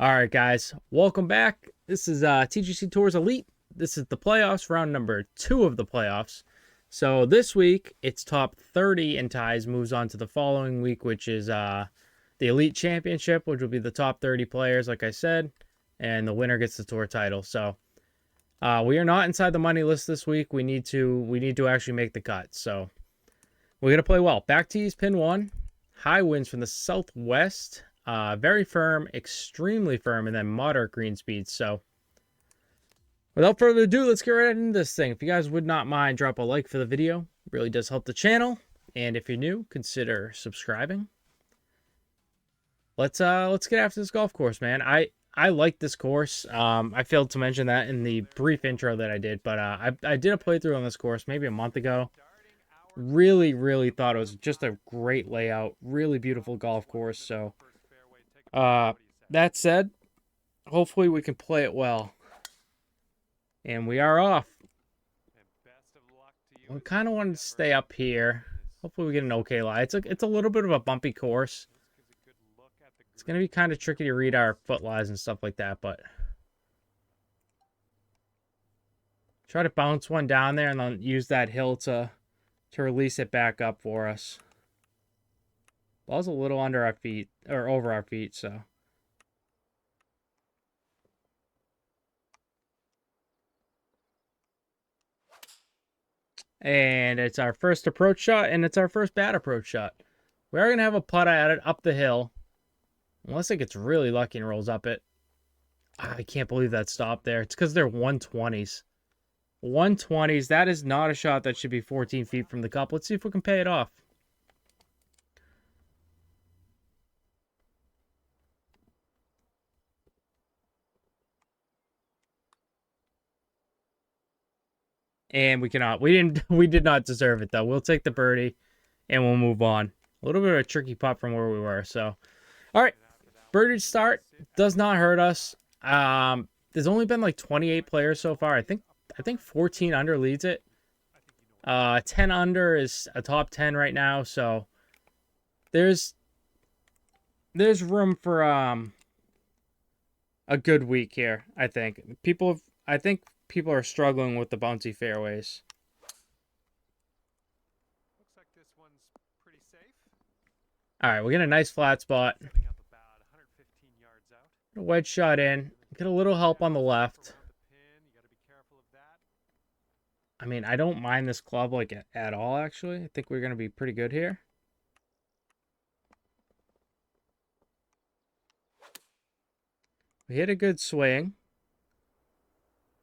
All right, guys, welcome back. This is TGC Tours Elite. This is the playoffs, round number 2 of the playoffs. So this week, it's top 30 in ties moves on to the following week, which is the Elite Championship, which will be the top 30 players, like I said, and the winner gets the tour title. So we are not inside the money list this week. We need to actually make the cut. So we're gonna play well. Back tees, pin 1, high winds from the southwest. Very firm, extremely firm, and then moderate green speeds. So without further ado, let's get right into this thing. If you guys would not mind, drop a like for the video. It really does help the channel. And if you're new, consider subscribing. Let's get after this golf course, man. I like this course. I failed to mention that in the brief intro that I did, but I did a playthrough on this course maybe a month ago. Really thought it was just a great layout, really beautiful golf course. So that said, hopefully we can play it well. And we are off. We kind of wanted to stay up here. Hopefully we get an okay lie. It's a little bit of a bumpy course. It's going to be kind of tricky to read our foot lies and stuff like that, but try to bounce one down there and then use that hill to release it back up for us. Ball's a little under our feet, or over our feet, so. And it's our first approach shot, and it's our first bad approach shot. We are going to have a putt at it up the hill. Unless it gets really lucky and rolls up it. I can't believe that stopped there. It's because they're 120s. 120s. That is not a shot that should be 14 feet from the cup. Let's see if we can pay it off. And we cannot. We did not deserve it, though. We'll take the birdie, and we'll move on. A little bit of a tricky putt from where we were, so. All right. Birdie start. Does not hurt us. There's only been like 28 players so far. I think 14 under leads it. 10 under is a top 10 right now, so there's room for a good week here, I think. I think people are struggling with the bouncy fairways. Looks like this one's pretty safe. All right, we get a nice flat spot. Coming up about 115 yards out. A wedge shot in. Get a little help on the left. You got to be careful of that. I mean, I don't mind this club like at all, actually. I think we're going to be pretty good here. We hit a good swing.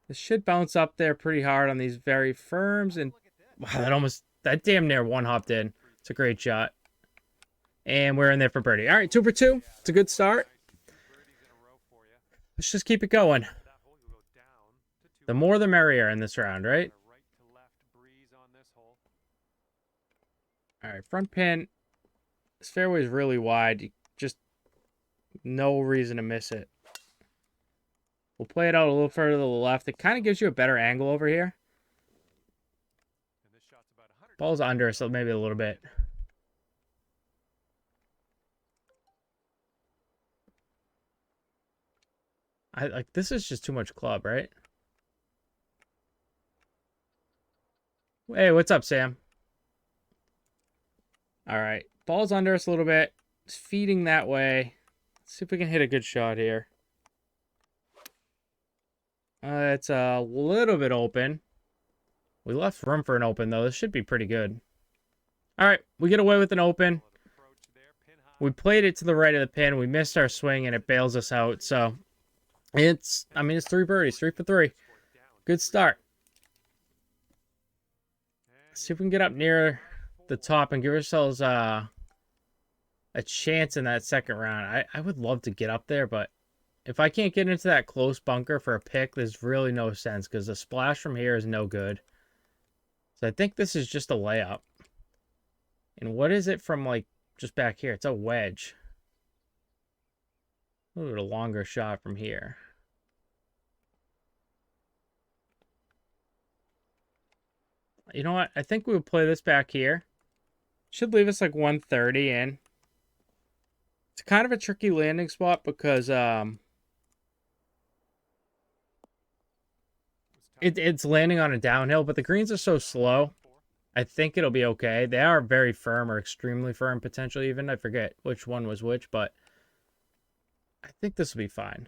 This should bounce up there pretty hard on these very firms. And wow, that damn near one hopped in. It's a great shot. And we're in there for birdie. All right, 2 for 2. It's a good start. Let's just keep it going. The more the merrier in this round, right? All right, front pin. This fairway is really wide. Just no reason to miss it. We'll play it out a little further to the left. It kind of gives you a better angle over here. Ball's under, so maybe a little bit. This is just too much club, right? Hey, what's up, Sam? All right, ball's under us a little bit. It's feeding that way. Let's see if we can hit a good shot here. It's a little bit open. We left room for an open, though. This should be pretty good. All right, we get away with an open. We played it to the right of the pin. We missed our swing, and it bails us out. So, it's 3 birdies, 3 for 3. Good start. Let's see if we can get up near the top and give ourselves a chance in that second round. I would love to get up there, but if I can't get into that close bunker for a pick, there's really no sense because the splash from here is no good. So I think this is just a layup. And what is it from like just back here? It's a wedge. A little bit of a longer shot from here. You know what? I think we'll play this back here. Should leave us like 130 in. It's kind of a tricky landing spot because it's landing on a downhill, but the greens are so slow. I think it'll be okay. They are very firm or extremely firm, potentially even. I forget which one was which, but I think this will be fine.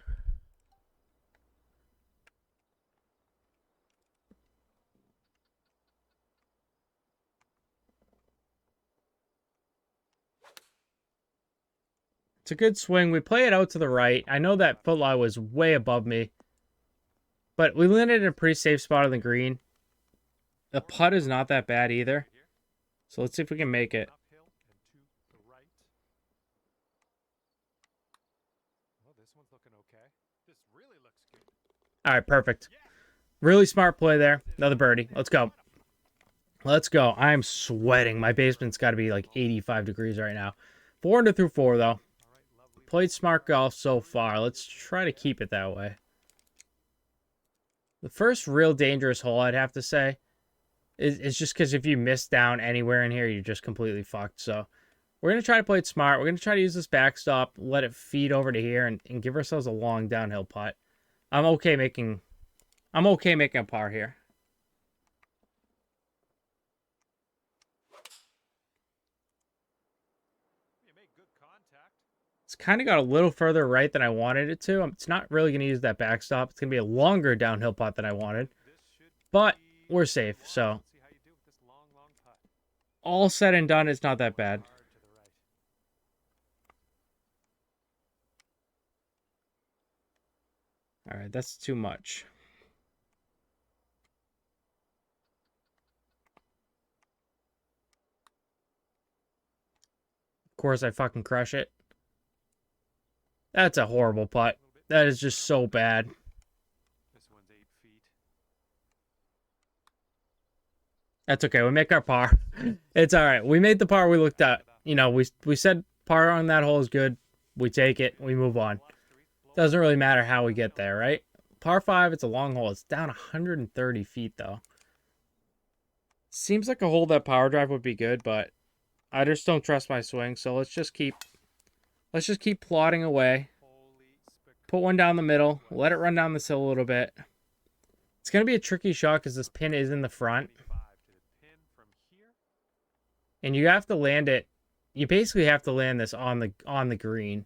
It's a good swing. We play it out to the right. I know that foot lie was way above me, but we landed in a pretty safe spot on the green. The putt is not that bad either. So let's see if we can make it. Uphill and to the right. Well, this one's looking okay. This really looks good. All right, perfect. Really smart play there. Another birdie. Let's go. Let's go. I'm sweating. My basement's got to be like 85 degrees right now. 4 under through 4, though. Played smart golf so far. Let's try to keep it that way. The first real dangerous hole, I'd have to say, is just because if you miss down anywhere in here, you're just completely fucked. So we're going to try to play it smart. We're going to try to use this backstop, let it feed over to here, and give ourselves a long downhill putt. I'm okay making a par here. You made good contact. It's kind of got a little further right than I wanted it to. It's not really going to use that backstop. It's going to be a longer downhill putt than I wanted. But we're safe, so all said and done, it's not that bad. All right, that's too much. Of course, I fucking crush it. That's a horrible putt. That is just so bad. This one's 8 feet. That's okay. We make our par. It's all right. We made the par we looked at. You know, we said par on that hole is good. We take it. We move on. Doesn't really matter how we get there, right? Par 5, it's a long hole. It's down 130 feet, though. Seems like a hole that power drive would be good, but I just don't trust my swing. So let's just keep plodding away. Put one down the middle. Let it run down this hill a little bit. It's going to be a tricky shot because this pin is in the front. And you have to land it. You basically have to land this on the green.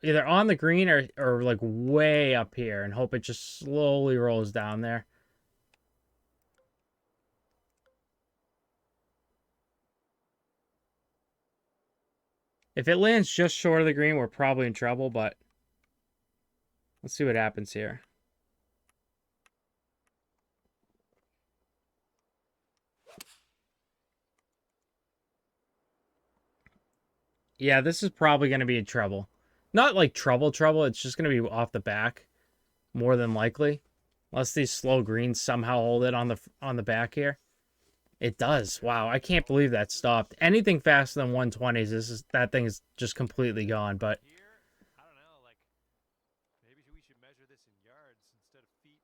Either on the green or like way up here and hope it just slowly rolls down there. If it lands just short of the green, we're probably in trouble, but let's see what happens here. Yeah, this is probably going to be in trouble. Not like trouble, it's just going to be off the back, more than likely. Unless these slow greens somehow hold it on the back here. It does. Wow, I can't believe that stopped. Anything faster than 120s, that thing is just completely gone. But I don't know, like maybe we should measure this in yards instead of feet.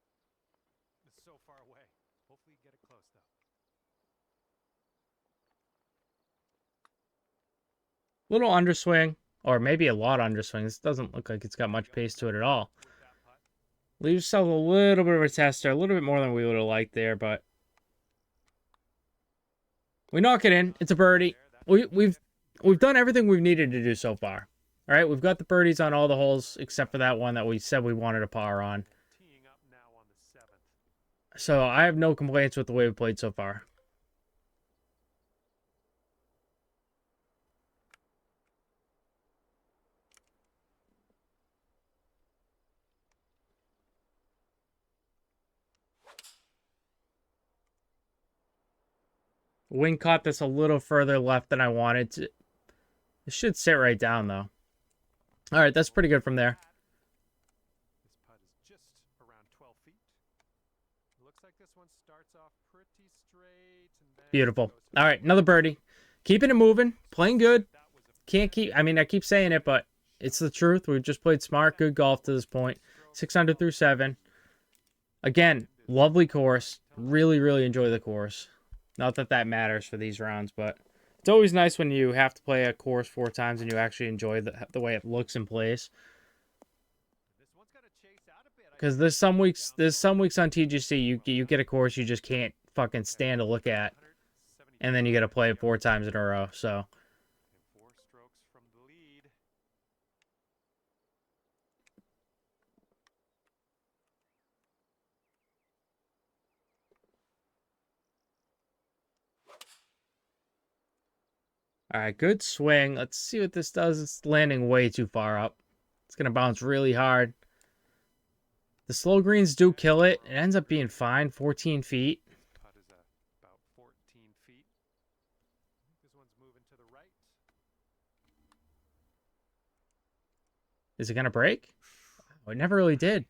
It's so far away. Hopefully, you get it close though. little underswing, or maybe a lot of underswing. This doesn't look like it's got much pace to it at all. Leave yourself a little bit of a tester, a little bit more than we would have liked there, but we knock it in. It's a birdie. We've done everything we've needed to do so far. All right, we've got the birdies on all the holes except for that one that we said we wanted a par on. So I have no complaints with the way we played so far. Wind caught this a little further left than I wanted to. It should sit right down, though. All right, that's pretty good from there. This putt is just around 12 feet. Looks like this one starts off pretty straight and then Beautiful. All right, another birdie. Keeping it moving, playing good. Can't keep, I mean, I keep saying it, but it's the truth. We've just played smart, good golf to this point. 600 through 7. Again, lovely course. Really, really enjoy the course. Not that that matters for these rounds, but it's always nice when you have to play a course 4 times and you actually enjoy the way it looks and plays. Because there's some weeks on TGC you get a course you just can't fucking stand to look at, and then you got to play it 4 times in a row. So. And 4 strokes from the lead. All right, good swing. Let's see what this does. It's landing way too far up. It's going to bounce really hard. The slow greens do kill it. It ends up being fine, 14 feet. Putt is about 14 feet. I think this one's moving to the right. Is it going to break? Oh, it never really did.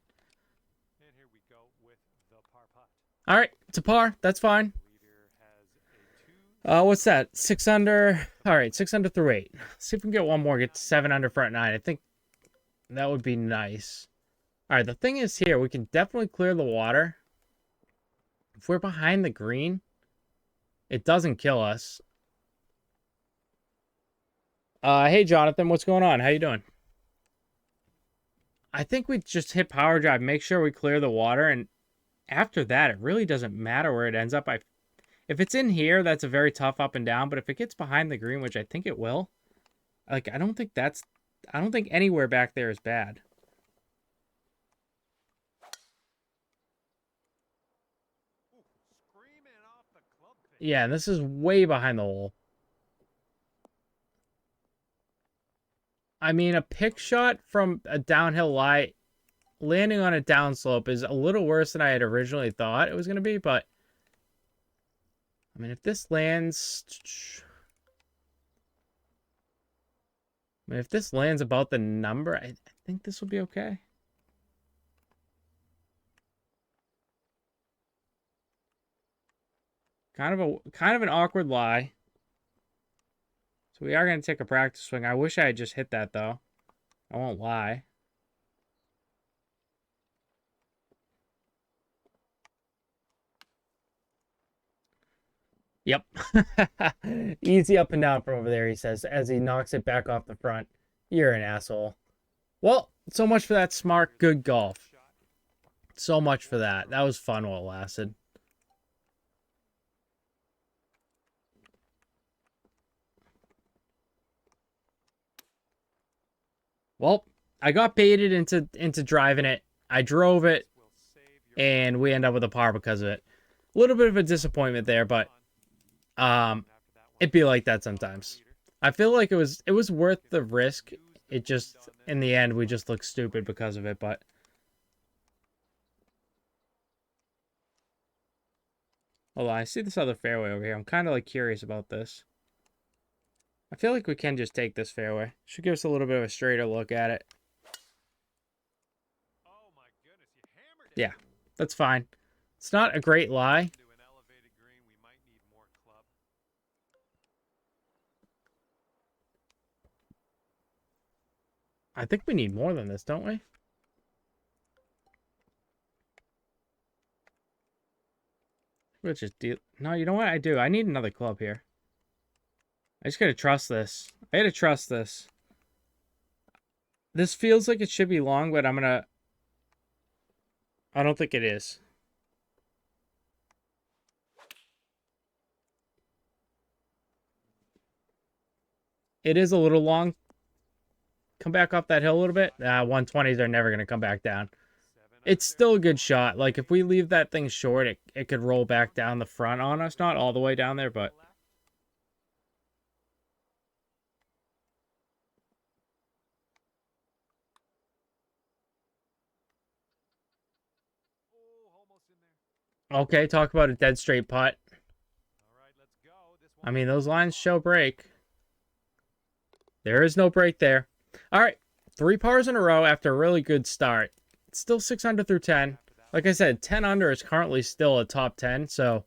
And here we go with the par putt. All right, it's a par. That's fine. The leader has a 2. What's that? 6 under. All right, 6 under through 8. Let's see if we can get one more, get to 7 under front 9. I think that would be nice. All right, the thing is here, we can definitely clear the water. If we're behind the green, it doesn't kill us. Hey, Jonathan, what's going on? How you doing? I think we just hit power drive, make sure we clear the water, and after that, it really doesn't matter where it ends up. If it's in here, that's a very tough up and down, but if it gets behind the green, which I think it will, like, I don't think anywhere back there is bad. Screaming off the club face. Yeah, and this is way behind the hole. I mean, a pick shot from a downhill lie landing on a downslope is a little worse than I had originally thought it was going to be, but I mean, if this lands about the number, I think this will be okay. Kind of an awkward lie. So we are going to take a practice swing. I wish I had just hit that, though. I won't lie. Yep. Easy up and down from over there, he says, as he knocks it back off the front. You're an asshole. Well, so much for that smart, good golf. So much for that. That was fun while it lasted. Well, I got baited into driving it. I drove it, and we end up with a par because of it. A little bit of a disappointment there, but it'd be like that sometimes. I feel like it was worth the risk. It just, in the end, we just looked stupid because of it, but hold on, I see this other fairway over here. I'm kind of like curious about this. I feel like we can just take this fairway. Should give us a little bit of a straighter look at it. Oh my goodness, you hammered it. Yeah, that's fine. It's not a great lie. To an elevated green, we might need more club. I think we need more than this, don't we? We'll just deal. No, you know what? I do. I need another club here. I just gotta trust this. I gotta trust this. This feels like it should be long, but I don't think it is. It is a little long. Come back off that hill a little bit. 120s are never gonna come back down. It's still a good shot. Like, if we leave that thing short, it could roll back down the front on us. Not all the way down there, but Oh, almost in there. okay, talk about a dead straight putt. All right, let's go. This I mean, those lines show break. There is no break there. All right, 3 pars in a row after a really good start. It's still 6 under through 10. Like I said, 10 under is currently still a top 10, so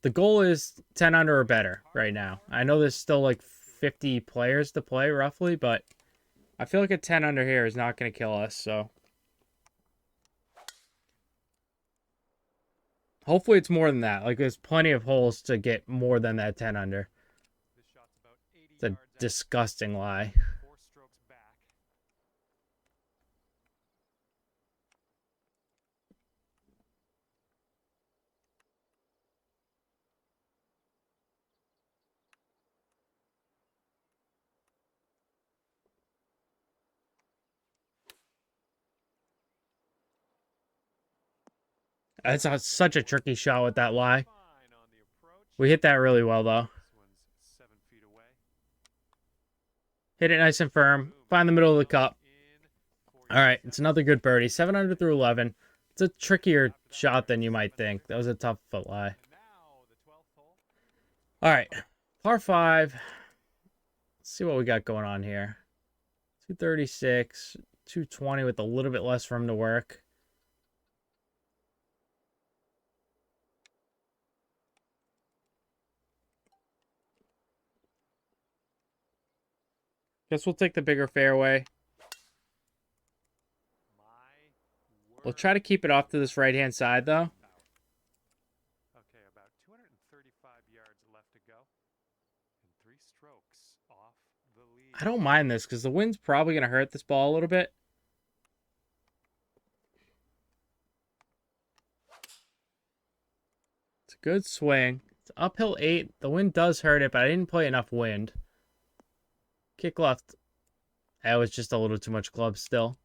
the goal is 10 under or better right now. I know there's still like 50 players to play roughly, but I feel like a 10 under here is not going to kill us, so hopefully it's more than that. Like, there's plenty of holes to get more than that 10 under. This shot's about 80 It's a yards out. disgusting lie. 4 strokes back. That's such a tricky shot with that lie. Fine on the approach. We hit that really well, though. This one's 7 feet away. Hit it nice and firm. Find the middle of the cup. All right, it's another good birdie. 7 under through 11. It's a trickier shot than you might think. That was a tough foot lie. And now the 12th hole. All right, par 5. Let's see what we got going on here. 236, 220 with a little bit less room to work. Guess we'll take the bigger fairway. We'll try to keep it off to this right-hand side, though. Okay, about 235 yards left to go. And 3 strokes off the lead. I don't mind this because the wind's probably going to hurt this ball a little bit. It's a good swing. It's uphill 8. The wind does hurt it, but I didn't play enough wind. Kick left. That was just a little too much club still.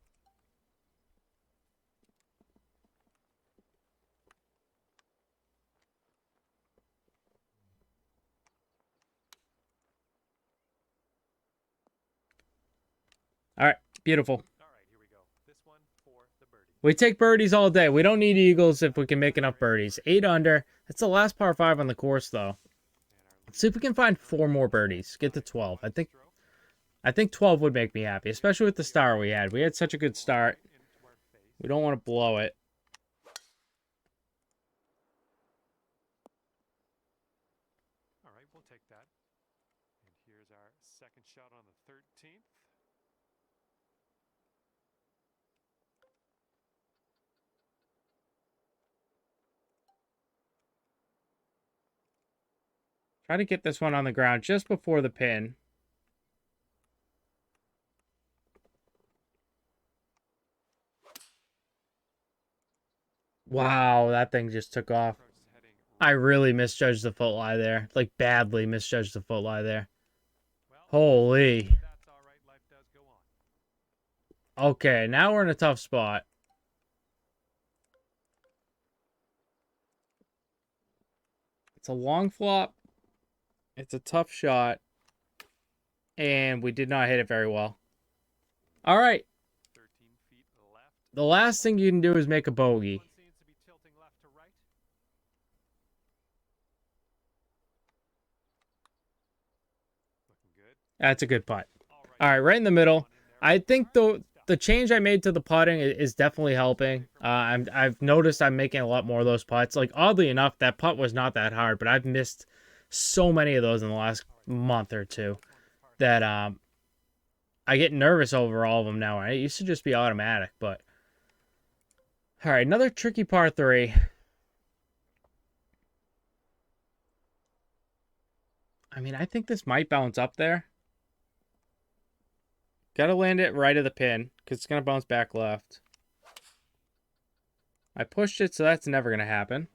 All right, beautiful. All right, here we go. This one for the birdie. We take birdies all day. We don't need eagles if we can make enough birdies. 8 under. That's the last par 5 on the course, though. Let's see if we can find 4 more birdies. Get to 12. I think 12 would make me happy, especially with the start we had. We had such a good start. We don't want to blow it. All right, we'll take that. And here's our second shot on the 13th. Try to get this one on the ground just before the pin. Wow, that thing just took off. I really misjudged the foot lie there. Like, badly misjudged the foot lie there. Holy. That's all right. Life does go on. Okay, now we're in a tough spot. It's a long flop. It's a tough shot. And we did not hit it very well. All right. 13 feet left. The last thing you can do is make a bogey. One seems to be tilting left to right. Looking good. That's a good putt. All right, in the middle. I think the change I made to the putting is definitely helping. I've noticed I'm making a lot more of those putts. Like, oddly enough, that putt was not that hard, but I've missed so many of those in the last month or two that I get nervous over all of them now. It used to just be automatic, but all right, another tricky par 3. I mean, I think this might bounce up there. Got to land it right of the pin because it's going to bounce back left. I pushed it, so that's never going to happen.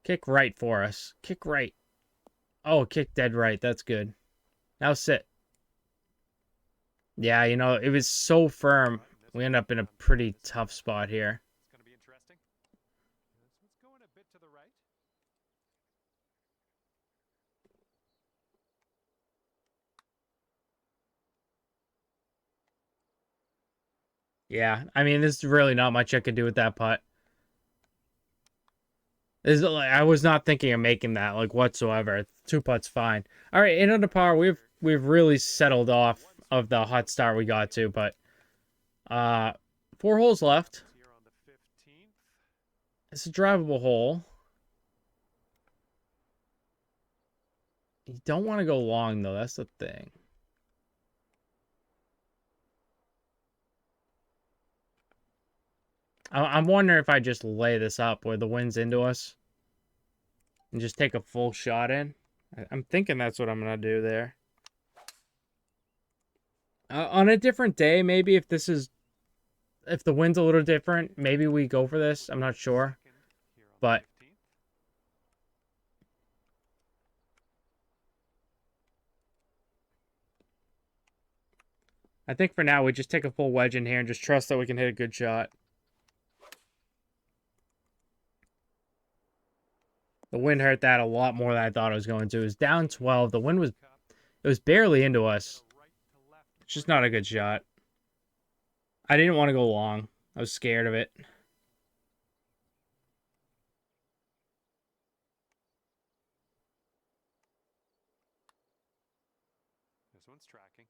Kick right for us. Kick right. Oh, kick dead right. That's good. Now sit. Yeah, you know, it was so firm. We end up in a pretty tough spot here. It's going to be interesting. This one's going a bit to the right. Yeah, I mean, there's really not much I could do with that putt. I was not thinking of making that, like, whatsoever. 2 putts fine. All right, 8 under par. We've really settled off of the hot start we got to, but 4 holes left. Here on the 15th. It's a drivable hole. You don't want to go long, though. That's the thing. I'm wondering if I just lay this up where the wind's into us and just take a full shot in. I'm thinking that's what I'm going to do there. On a different day, maybe if the wind's a little different, maybe we go for this. I'm not sure. But I think for now we just take a full wedge in here and just trust that we can hit a good shot. The wind hurt that a lot more than I thought it was going to. It was down 12. The wind was, Cup. it was barely into us. Got a right to left It's just break. not a good shot. I didn't want to go long. I was scared of it. This one's tracking.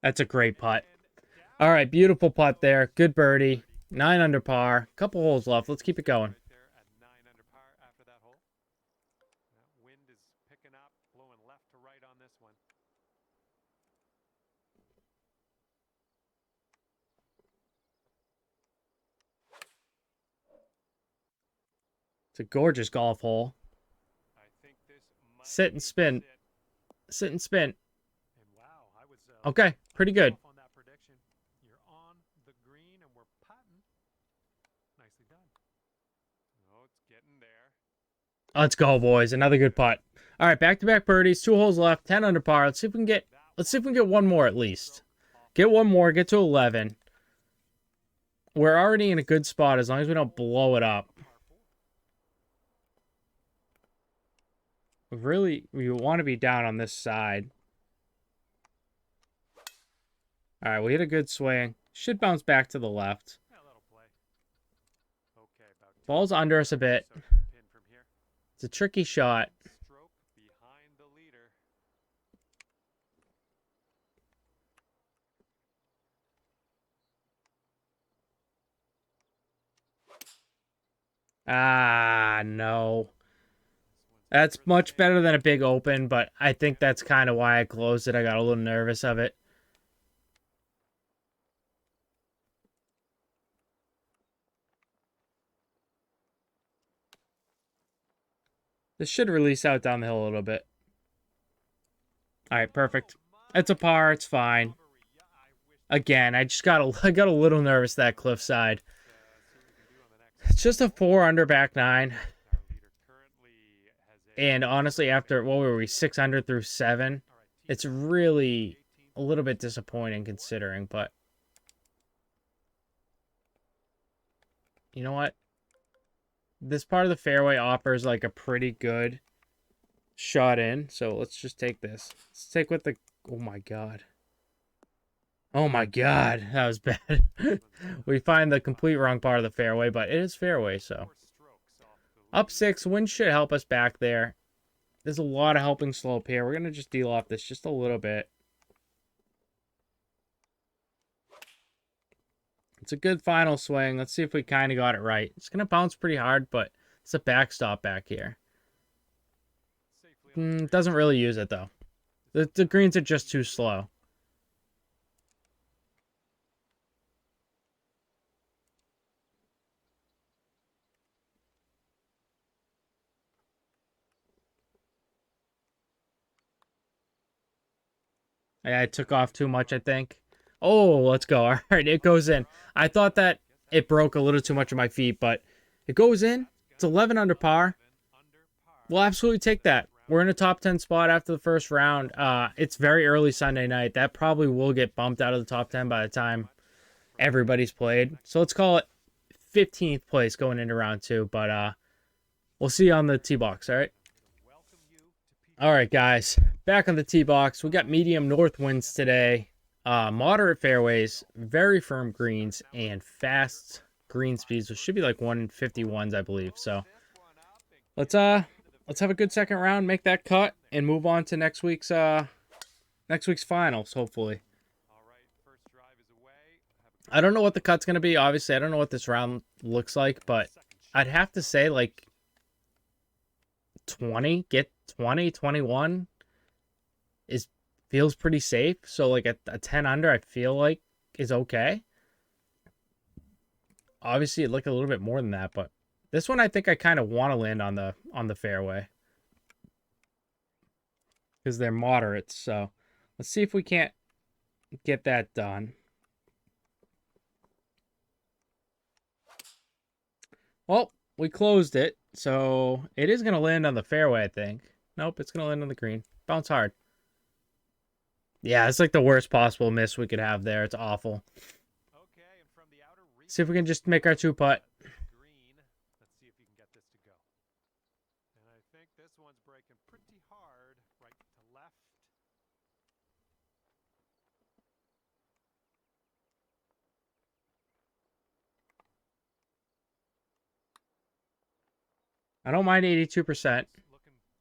That's a great putt. And down. All right, beautiful putt there. Good birdie. 9 under par. Couple holes left. Let's keep it going. Right there at 9 under par after that hole. That wind is picking up, blowing left to right on this one. It's a gorgeous golf hole. I think this might Sit and be spin. it. Sit and spin. And wow, I was Okay, pretty good. off on that prediction. You're on the green and we're putting. Nicely done. Oh, it's getting there. Let's go, boys. Another good putt. All right, back-to-back birdies. 2 holes left. 10 under par. Let's see if we can get. Let's see if we can get one more at least. Get one more. Get to 11. We're already in a good spot as long as we don't blow it up. We want to be down on this side. All right, we hit a good swing. Should bounce back to the left. Yeah, that'll play. Okay, about Ball's under us a bit. so pin from here. It's a tricky shot. Stroke behind the leader. Ah, no. That's much better than a big open, but I think that's kind of why I closed it. I got a little nervous of it. This should release out down the hill a little bit. All right, perfect. It's a par. It's fine. Again, I got a little nervous that cliffside. It's just a 4 under back 9. And honestly, after, what were we, 6 under through 7? It's really a little bit disappointing considering, but you know what? This part of the fairway offers like a pretty good shot in, so let's just take this. Let's take with the, oh my god. Oh my god, that was bad. We find the complete wrong part of the fairway, but it is fairway, so. Up 6, wind should help us back there. There's a lot of helping slope here. We're going to just deal off this just a little bit. It's a good final swing. Let's see if we kind of got it right. It's going to bounce pretty hard, but it's a backstop back here. Doesn't really use it, though. The greens are just too slow. I took off too much, I think. Oh, let's go. All right, it goes in. I thought that it broke a little too much of my feet, but it goes in. It's 11 under par. We'll absolutely take that. We're in a top 10 spot after the first round. It's very early Sunday night. That probably will get bumped out of the top 10 by the time everybody's played. So let's call it 15th place going into round 2. But we'll see you on the tee box, all right? All right, guys. Back on the tee box. We got medium north winds today. Moderate fairways, very firm greens, and fast green speeds, which should be like 151s, I believe. So let's have a good second round, make that cut, and move on to next week's finals, hopefully. I don't know what the cut's gonna be. Obviously, I don't know what this round looks like, but I'd have to say like 20, get 20, 21 feels pretty safe. So like a 10 under, I feel like is okay. Obviously, it'd look a little bit more than that, but this one I think I kind of want to land on the fairway because they're moderates. So let's see if we can't get that done. Well, we closed it, so it is going to land on the fairway, I think. Nope, it's going to land on the green. Bounce hard. Yeah, it's like the worst possible miss we could have there. It's awful. See if we can just make our 2-putt. I don't mind 82%. Looking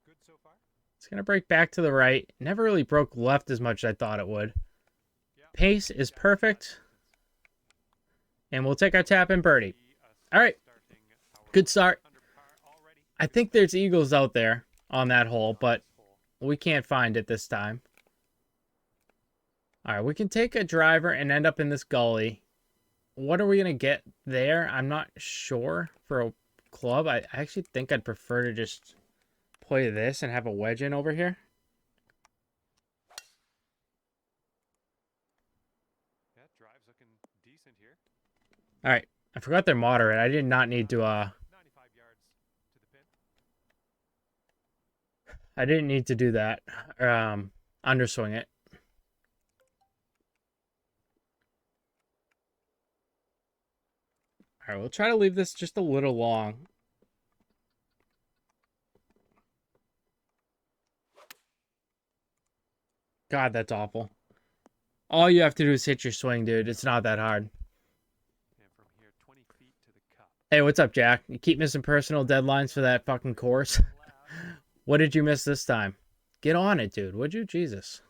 good so far. It's going to break back to the right. Never really broke left as much as I thought it would. Yeah, Pace is perfect. And we'll take our tap and birdie. All right. Good start. I think there's eagles out there on that hole, but we can't find it this time. All right, we can take a driver and end up in this gully. What are we going to get there? I'm not sure for a club. I actually think I'd prefer to just play this and have a wedge in over here. Yeah, drive's looking decent here. All right. I forgot they're moderate. I did not need to 95 yards to the pin. I didn't need to do that. Underswing it. All right, we'll try to leave this just a little long. God, that's awful. All you have to do is hit your swing, dude. It's not that hard. And from here, 20 feet to the cup. Hey, what's up, Jack? You keep missing personal deadlines for that fucking course. What did you miss this time? Get on it, dude. Would you? Jesus.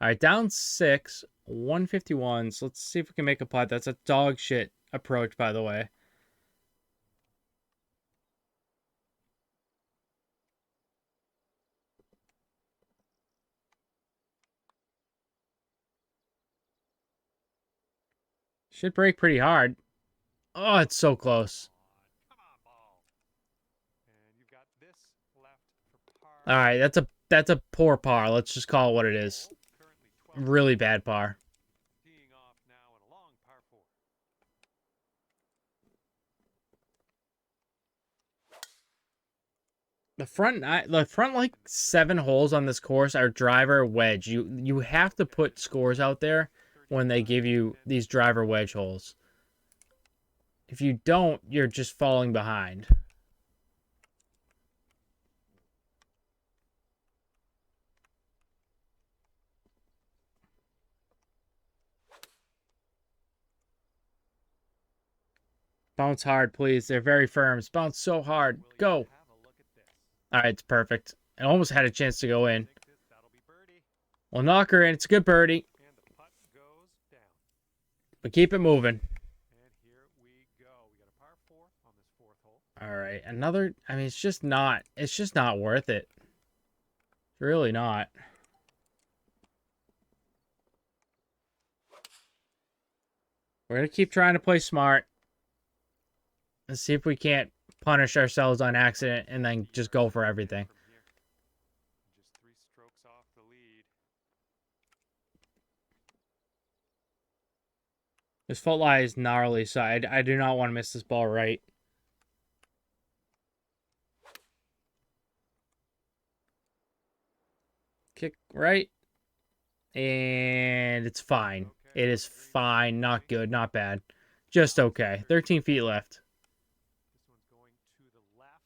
All right, down 6, 151. So let's see if we can make a putt. That's a dog shit approach, by the way. Should break pretty hard. Oh, it's so close. Come on, ball. And you've got this left for par. All right, that's a poor par. Let's just call it what it is. Currently 12. Really bad par. Teeing off now in a long par 4. The front like 7 holes on this course are driver wedge. You have to put scores out there when they give you these driver wedge holes. If you don't, you're just falling behind. Bounce hard, please. They're very firm. Bounce so hard. Go. All right, it's perfect. I almost had a chance to go in. We'll knock her in. It's a good birdie. And the putt goes down. But keep it moving. And here we go. We got a par 4 on this 4th hole. All right, another. I mean, it's just not worth it. It's really not. We're gonna keep trying to play smart. Let's see if we can't punish ourselves on accident and then just go for everything. From here. Just 3 strokes off the lead. This foot lie is gnarly, so I do not want to miss this ball right. Kick right. And it's fine. It is fine. Not good. Not bad. Just okay. 13 feet left. This one's going to the left.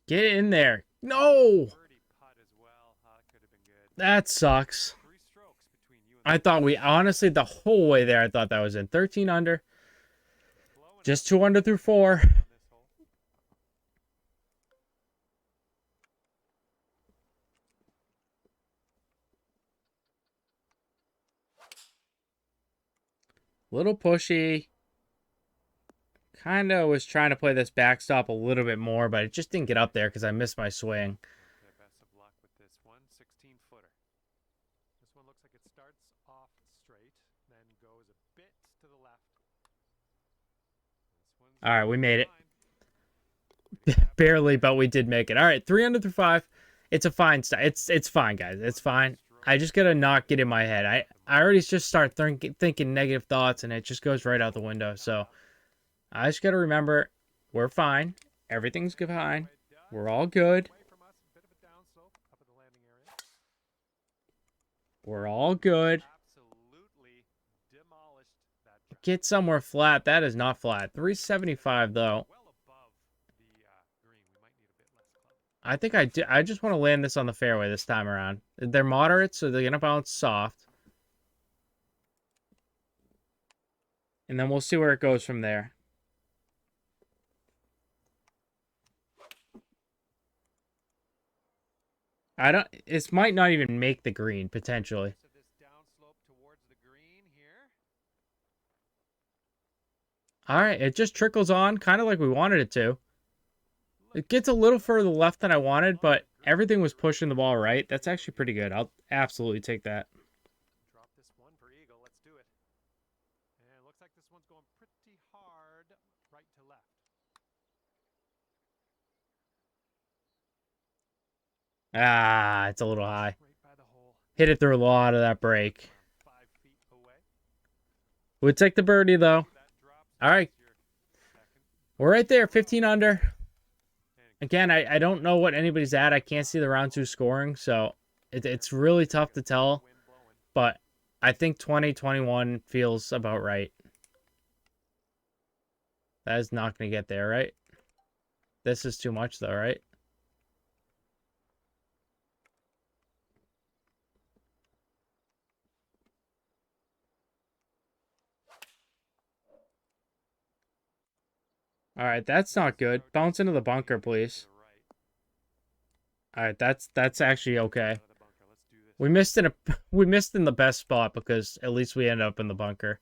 Get in there. No! Birdie putt as well. That could have been good. That sucks. 3 strokes between you and I thought we, honestly, the whole way there, I thought that was in. 13 under. Just 2 under through 4. on this hole. Little pushy. Kind of was trying to play this backstop a little bit more, but it just didn't get up there because I missed my swing. Okay, best of luck with this one. 16-footer. This one looks like it starts off straight, then goes a bit to the left. This one's All right, we made it. fine. Barely, but we did make it. All right, 3 under through 5. It's a fine start. It's fine, guys. It's fine. I just gotta not get in my head. I already just start thinking negative thoughts, and it just goes right out the window. So I just gotta remember, we're fine. Everything's fine. We're all good. Away from us, a bit of a downslope up at the landing area. We're all good. Absolutely demolished that drive. Get somewhere flat. That is not flat. 375 though. Well above the green. We might need a bit less club. I think I do. I just want to land this on the fairway this time around. They're moderate, so they're gonna bounce soft, and then we'll see where it goes from there. I don't. This might not even make the green potentially. So this downslope towards the green here. All right, it just trickles on, kind of like we wanted it to. It gets a little further left than I wanted, but everything was pushing the ball right. That's actually pretty good. I'll absolutely take that. Drop this one for eagle. Let's do it. And it looks like this one's going pretty hard right to left. Ah, it's a little high. Right by the hole. Hit it through a lot of that break. 5 feet away. We'll take the birdie, though. That drops. All right. Your second. We're right there, 15 under. Again, I don't know what anybody's at. I can't see the round 2 scoring, so it's really tough to tell. Wind blowing. But I think 2021 feels about right. That is not going to get there, right? This is too much, though, right? All right, that's not good. Bounce into the bunker, please. To the right. All right, that's actually okay. Out of the bunker. Let's do this. We missed in the best spot because at least we ended up in the bunker.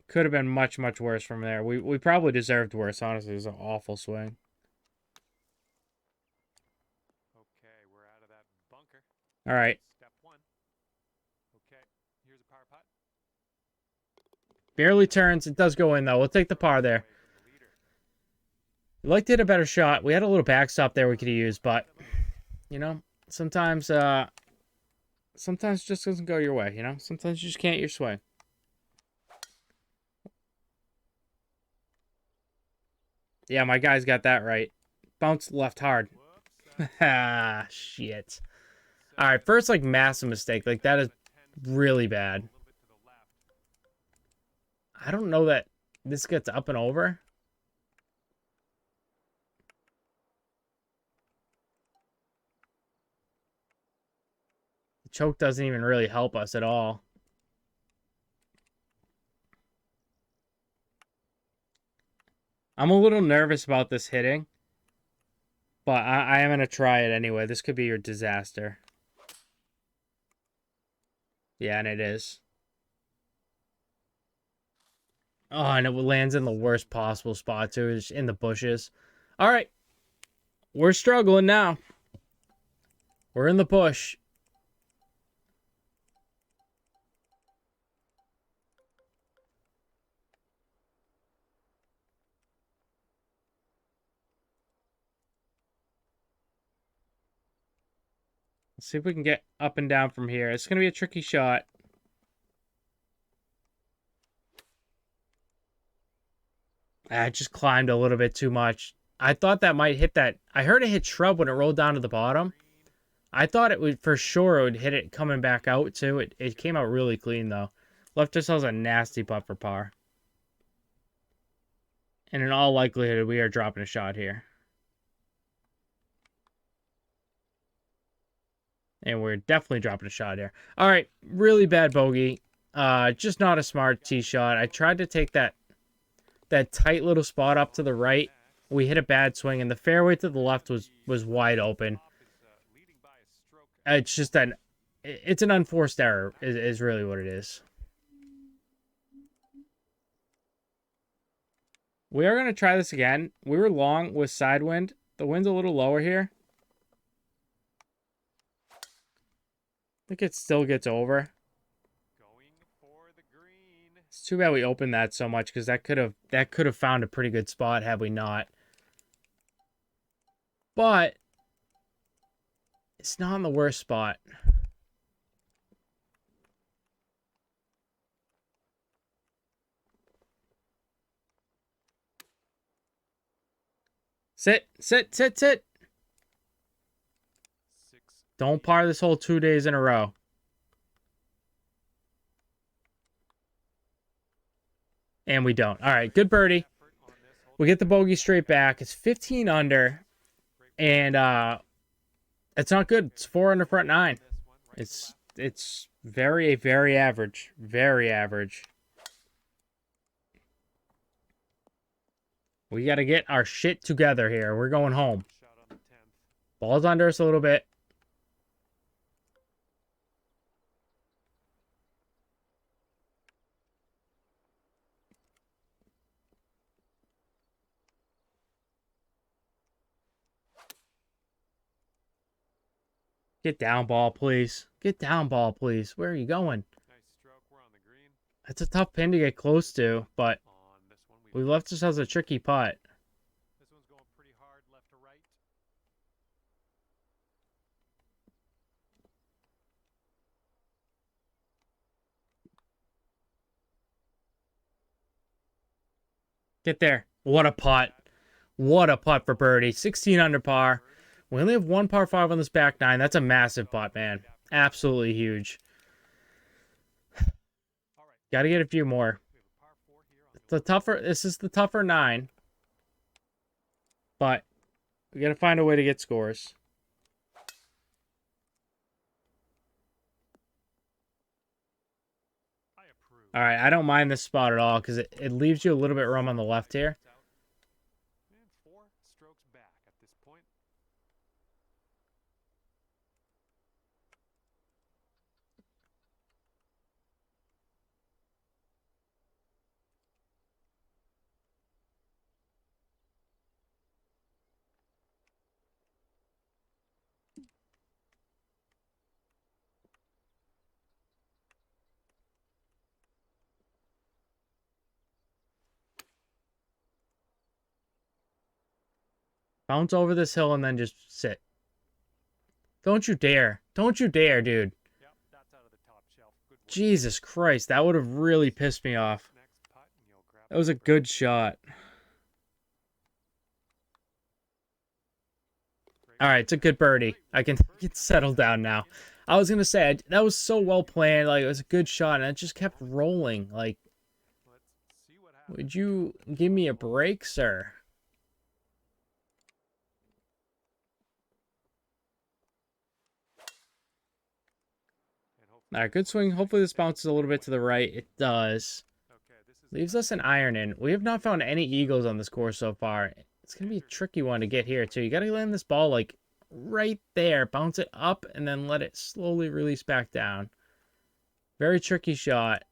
Could have been much, much worse from there. We probably deserved worse, honestly. It was an awful swing. Okay, we're out of that bunker. All right. Step 1. Okay, here's a par putt. Barely turns. It does go in, though. We'll take the par there. Away from the leader. We'd like to hit a better shot. We had a little backstop there we could have used, but, you know, sometimes it just doesn't go your way, you know? Sometimes you just can't your swing. Yeah, my guy's got that right. Bounce left hard. Whoops. Ah, shit. All right, first, like, massive mistake. Like, that is really bad. A little bit to the left. I don't know that this gets up and over. The choke doesn't even really help us at all. I'm a little nervous about this hitting, but I am going to try it anyway. This could be your disaster. Yeah, and it is. Oh, and it lands in the worst possible spot, too. It's in the bushes. All right. We're struggling now. We're in the bush. Let's see if we can get up and down from here. It's going to be a tricky shot. I just climbed a little bit too much. I thought that might hit that. I heard it hit shrub when it rolled down to the bottom. I thought it would, for sure, it would hit it coming back out, too. It came out really clean, though. Left ourselves a nasty putt for par. And in all likelihood, we are dropping a shot here. And we're definitely dropping a shot here. All right, really bad bogey. Just not a smart tee shot. I tried to take that tight little spot up to the right. We hit a bad swing, and the fairway to the left was wide open. It's just it's an unforced error is really what it is. We are going to try this again. We were long with side wind. The wind's a little lower here. I think it still gets over. Going for the green. It's too bad we opened that so much because that could have found a pretty good spot had we not. But it's not in the worst spot. Sit. Don't par this hole 2 days in a row. And we don't. All right, good birdie. We get the bogey straight back. It's 15 under. And it's not good. It's 4 under front 9. This one right to It's very average. Very average. We got to get our shit together here. We're going home. left. Shot on the 10th. Ball's under us a little bit. Get down, ball, please. Get down, ball, please. Where are you going? Nice stroke. We're on the green. It's a tough pin to get close to, but On this one, we left ourselves a tricky putt. This one's going pretty hard left to right. Get there. What a putt. What a putt for birdie. 16 under par. We only have one par 5 on this back 9. That's a massive putt, man. Absolutely huge. All right. Got to get a few more. We have a par 4 here on This is the tougher 9. But we got to find a way to get scores. I approve. All right, I don't mind this spot at all because it leaves you a little bit room on the left here. And 4 strokes back at this point. Bounce over this hill and then just sit. Don't you dare. Don't you dare, dude. Yep, that's out of the top shelf. Good work. Jesus Christ, that would have really pissed me off. Next putt, and you'll grab That was a the good shot. Great All right, it's a good birdie. I can get settled down now. I was going to say, that was so well planned. Like, it was a good shot, and it just kept rolling. Like, Let's see what happens. would you give me a break, sir? And All right, good swing. Hopefully this bounces a little bit to the right. It does. okay, this is Leaves us an iron in. We have not found any eagles on this course so far. It's going to be a tricky one to get here, too. You got to land this ball, like, right there. Bounce it up, and then let it slowly release back down. Very tricky shot.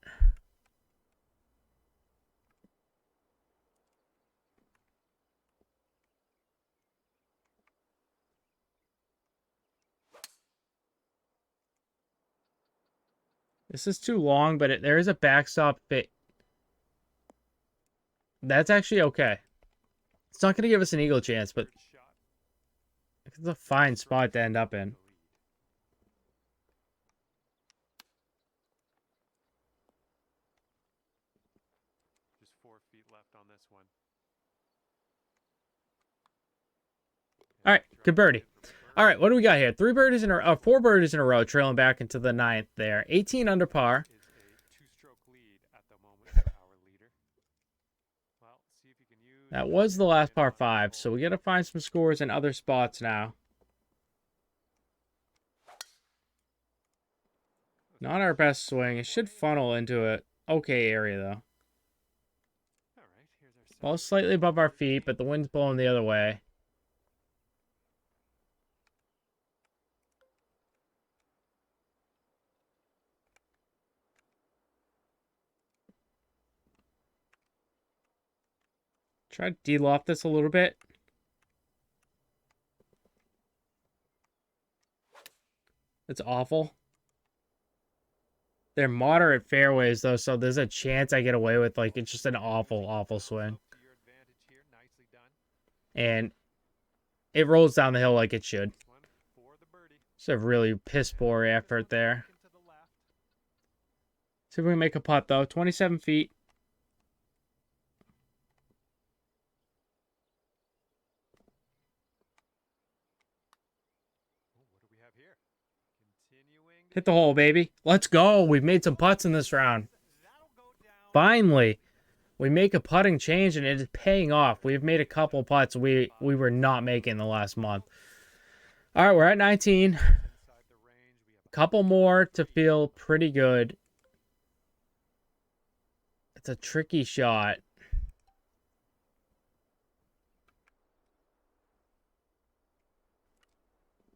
This is too long, but there is a backstop fit. That's actually okay. It's not going to give us an eagle chance, but third shot. it's a fine spot to end up in. The lead. Just 4 feet left on this one. All right, good birdie. For the All right, what do we got here? 4 birdies in a row, trailing back into the 9th there. 18 under par. Is a 2-stroke lead at the moment for our leader. Well, see if you can use That was the last par 5, so we got to find some scores in other spots now. Not our best swing. It should funnel into a okay area, though. All right, here's our second. Ball's slightly above our feet, but the wind's blowing the other way. Try to de-loft this a little bit. It's awful. They're moderate fairways, though, so there's a chance I get away with, like, it's just an awful swing. To your advantage here. Nicely done. And it rolls down the hill like it should. This one for the birdie. It's a really piss-poor effort there. Second to the left. See if we can make a putt, though. 27 feet. Oh, what do we have here? Continuing. Hit the hole, baby. Let's go. We've made some putts in this round. That'll go down. Finally. we make a putting change and it is paying off. We've made a couple putts we were not making the last month. All right, we're at 19. Inside the range, we have a Couple more to feel pretty good. It's a tricky shot.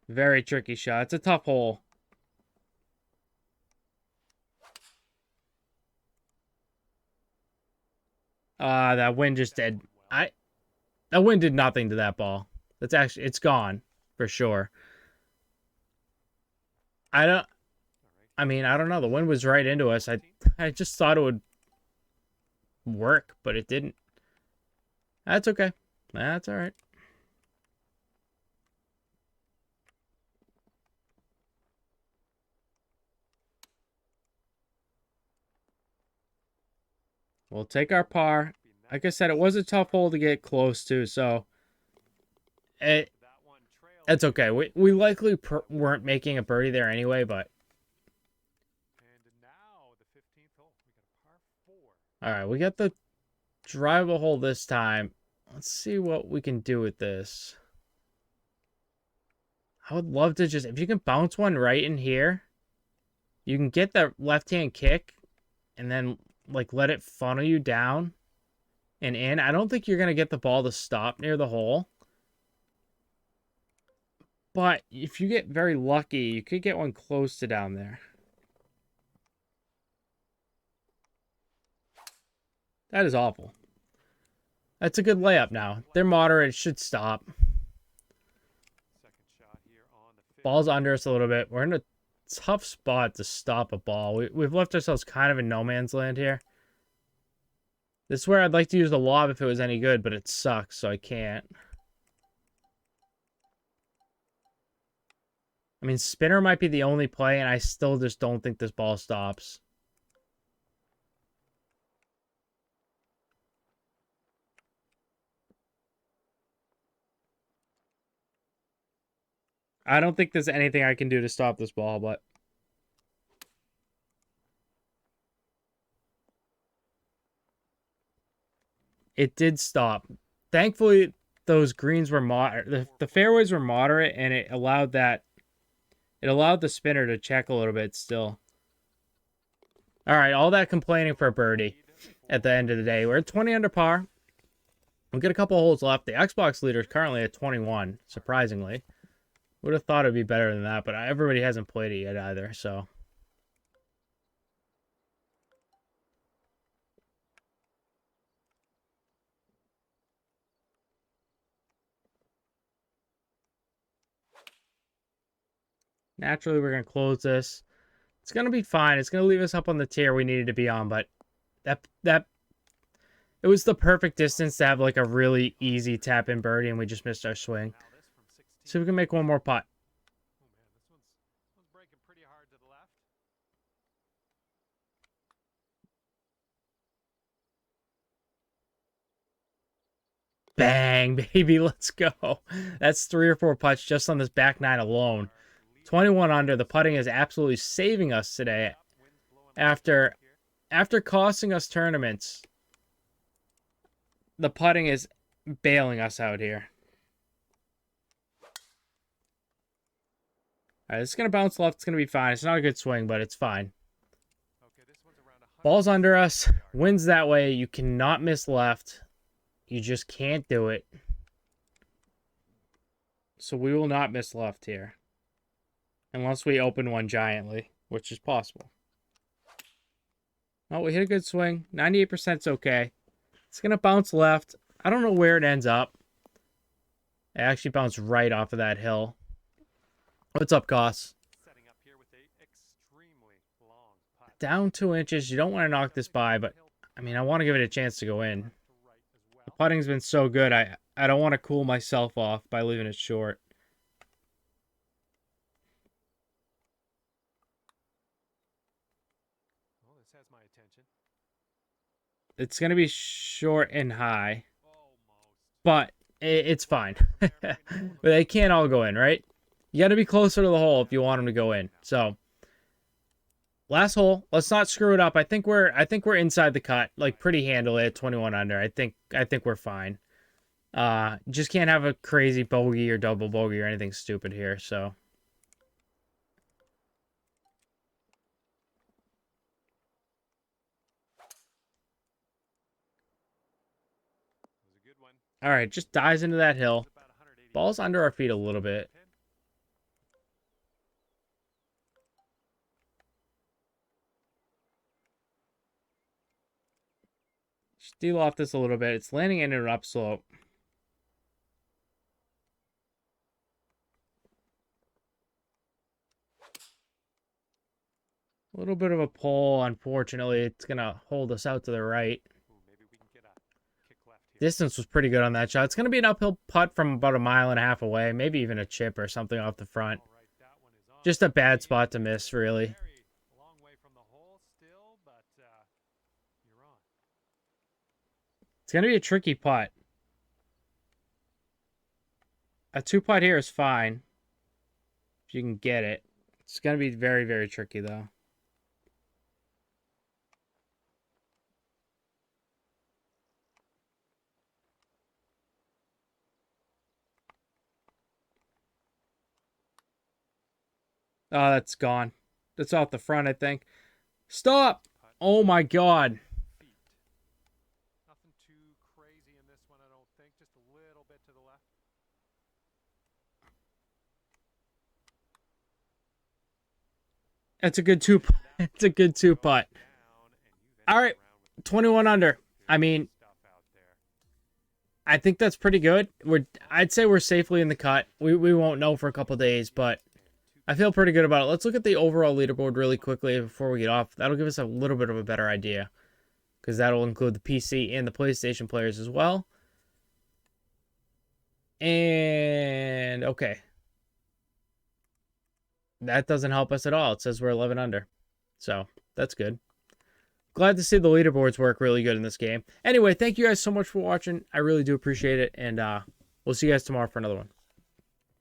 Very tricky shot. It's a tough hole. That wind just did. That wind did nothing to that ball. It's gone for sure. I don't know. The wind was right into us. I just thought it would work, but it didn't. That's okay. That's all right. We'll take our par. Like I said, it was a tough hole to get close to, so that one trails. it's okay. We likely weren't making a birdie there anyway, but And now the 15th hole. We got a par 4. all right, we got the drivable hole this time. Let's see what we can do with this. I would love to just, if you can bounce one right in here, you can get that left-hand kick and then like let it funnel you down and in. I don't think you're going to get the ball to stop near the hole. But if you get very lucky, you could get one close to down there. That is awful. That's a good layup now. They're moderate. It should stop. Second shot here on the 5th. Ball's under us a little bit. We're in a tough spot to stop a ball. We've left ourselves kind of in no man's land here. This is where I'd like to use the lob if it was any good, but it sucks, so I can't. I mean, spinner might be the only play, and I still just don't think this ball stops. I don't think there's anything I can do to stop this ball, but it did stop. Thankfully, those greens were moderate. The fairways were moderate, and it allowed the spinner to check a little bit still. All right, all that complaining for a birdie at the end of the day. We're at 20 under par. We'll get a couple holes left. The Xbox leader is currently at 21, surprisingly. Would have thought it'd be better than that, but everybody hasn't played it yet either, so. Naturally, we're going to close this. It's going to be fine. It's going to leave us up on the tier we needed to be on, but it was the perfect distance to have like a really easy tap-in birdie, and we just missed our swing. Now this from 16. See if we can make one more putt. Oh man, this one's breaking pretty hard to the left. Bang, baby, let's go. That's 3 or 4 putts just on this back nine alone. 21 under. The putting is absolutely saving us today. After costing us tournaments, the putting is bailing us out here. All right, it's going to bounce left. It's going to be fine. It's not a good swing, but it's fine. Okay, this one's around 100. Ball's under us. Wind's that way. You cannot miss left. You just can't do it. So we will not miss left here. Unless we open one giantly, which is possible. Oh, we hit a good swing. 98% is okay. It's going to bounce left. I don't know where it ends up. It actually bounced right off of that hill. What's up, Goss? Setting up here with a extremely long putt. Down 2 inches. You don't want to knock this by, but I mean, I want to give it a chance to go in. To right as well. The putting's been so good. I don't want to cool myself off by leaving it short. Oh, this has my attention. It's going to be short and high, Almost. but it's fine. But they can't all go in, right? You got to be closer to the hole if you want them to go in. So Last hole. Let's not screw it up. I think we're inside the cut, like pretty handily at 21 under. I think we're fine. Just can't have a crazy bogey or double bogey or anything stupid here. So It was a good one. all right, just dives into that hill. About 180. Ball's under our feet a little bit. Pin. Steal off this a little bit. It's landing in an upslope. A little bit of a pull. Unfortunately, it's going to hold us out to the right. Ooh, maybe we can get a kick left here. Distance was pretty good on that shot. It's going to be an uphill putt from about 1.5 miles away. Maybe even a chip or something off the front. All right, that one is on. Just a bad spot to miss, really. Very long way from the hole still, but you're on. It's going to be a tricky putt. A 2-putt here is fine. If you can get it. It's going to be very, very tricky, though. Oh, that's gone. That's off the front, I think. Stop! Putt. Oh, my God. Feet. Nothing too crazy in this one, I don't think. Just a little bit to the left. It's a good two. It's a good 2-putt. All right, 21 under. I mean, I think that's pretty good. I'd say we're safely in the cut. We won't know for a couple days, but I feel pretty good about it. Let's look at the overall leaderboard really quickly before we get off. That'll give us a little bit of a better idea, because that'll include the PC and the PlayStation players as well. And okay, that doesn't help us at all. It says we're 11 under, so that's good. Glad to see the leaderboards work really good in this game. Anyway, thank you guys so much for watching. I really do appreciate it, and we'll see you guys tomorrow for another one.